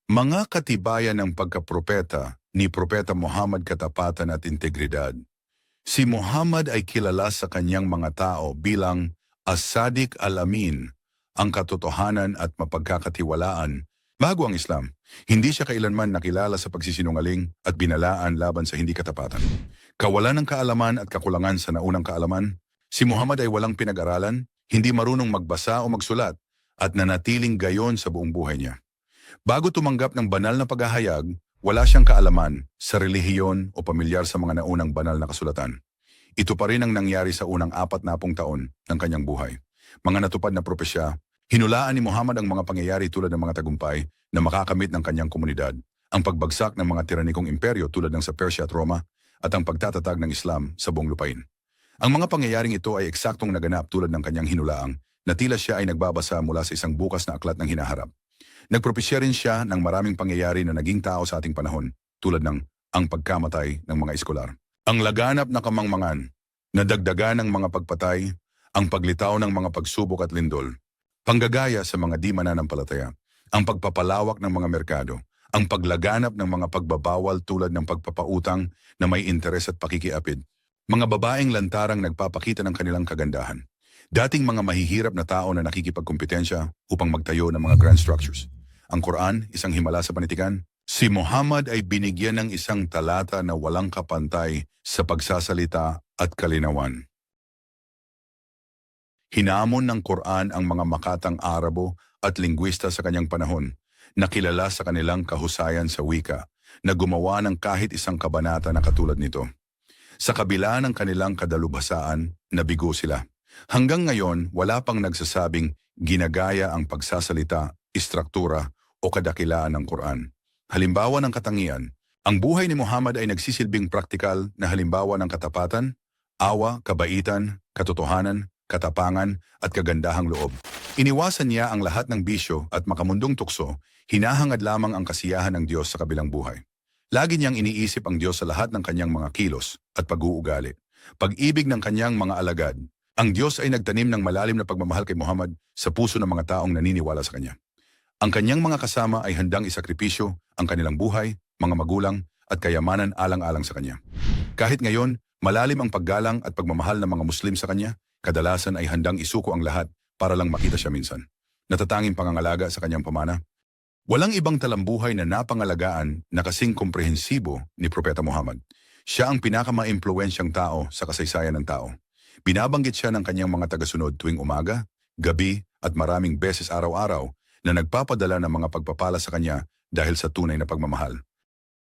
Mga katibayan ng pagkapropeta ni Propeta Muhammad katapatan at integridad. Si Muhammad ay kilala sa kanyang mga tao bilang As-Sadiq Al-Amin, ang katotohanan at mapagkakatiwalaan. Bago ang Islam, hindi siya kailanman nakilala sa pagsisinungaling at binalaan laban sa hindi katapatan. Kawalan ng kaalaman at kakulangan sa naunang kaalaman, si Muhammad ay walang pinag-aralan, hindi marunong magbasa o magsulat, at nanatiling gayon sa buong buhay niya. Bago tumanggap ng banal na paghahayag, wala siyang kaalaman sa relihiyon o pamilyar sa mga naunang banal na kasulatan. Ito pa rin ang nangyari sa unang 40 taon ng kanyang buhay. Mga natupad na propesya, hinulaan ni Muhammad ang mga pangyayari tulad ng mga tagumpay na makakamit ng kanyang komunidad, ang pagbagsak ng mga tiranikong imperyo tulad ng sa Persia at Roma, at ang pagtatatag ng Islam sa buong lupain. Ang mga pangyayaring ito ay eksaktong naganap tulad ng kanyang hinulaang na tila siya ay nagbabasa mula sa isang bukas na aklat ng hinaharap. Nagpropesya rin siya ng maraming pangyayari na naging tao sa ating panahon, tulad ng ang pagkamatay ng mga eskolar, ang laganap na kamangmangan, nadagdagan ng mga pagpatay, ang paglitaw ng mga pagsubok at lindol, panggagaya sa mga di mananampalataya, ang pagpapalawak ng mga merkado, ang paglaganap ng mga pagbabawal tulad ng pagpapautang na may interes at pakikiapid, mga babaeng lantarang nagpapakita ng kanilang kagandahan, dating mga mahihirap na tao na nakikipagkompetensya upang magtayo ng mga grand structures. Ang Quran, isang himala sa panitikan. Si Muhammad ay binigyan ng isang talata na walang kapantay sa pagsasalita at kalinawan. Hinamon ng Quran ang mga makatang Arabo at lingwista sa kanyang panahon, na kilala sa kanilang kahusayan sa wika, na gumawa ng kahit isang kabanata na katulad nito. Sa kabila ng kanilang kadalubhasaan, nabigo sila. Hanggang ngayon, wala pang nagsasabing ginagaya ang pagsasalita, istruktura o kadakilaan ng Quran. Halimbawa ng katangian, ang buhay ni Muhammad ay nagsisilbing praktikal na halimbawa ng katapatan, awa, kabaitan, katotohanan, katapangan at kagandahang loob. Iniwasan niya ang lahat ng bisyo at makamundong tukso, hinahangad lamang ang kasiyahan ng Diyos sa kabilang buhay. Lagi niyang iniisip ang Diyos sa lahat ng kanyang mga kilos at pag-uugali. Pag-ibig ng kanyang mga alagad, ang Diyos ay nagtanim ng malalim na pagmamahal kay Muhammad sa puso ng mga taong naniniwala sa kanya. Ang kanyang mga kasama ay handang isakripisyo ang kanilang buhay, mga magulang at kayamanan alang-alang sa kanya. Kahit ngayon, malalim ang paggalang at pagmamahal ng mga Muslim sa kanya, kadalasan ay handang isuko ang lahat para lang makita siya minsan. Natatanging pangangalaga sa kanyang pamana. Walang ibang talambuhay na napangalagaan na kasing komprehensibo ni Propeta Muhammad. Siya ang pinakamaimpluwensyang tao sa kasaysayan ng tao. Binabanggit siya ng kanyang mga tagasunod tuwing umaga, gabi at maraming beses araw-araw na nagpapadala ng mga pagpapala sa kanya dahil sa tunay na pagmamahal.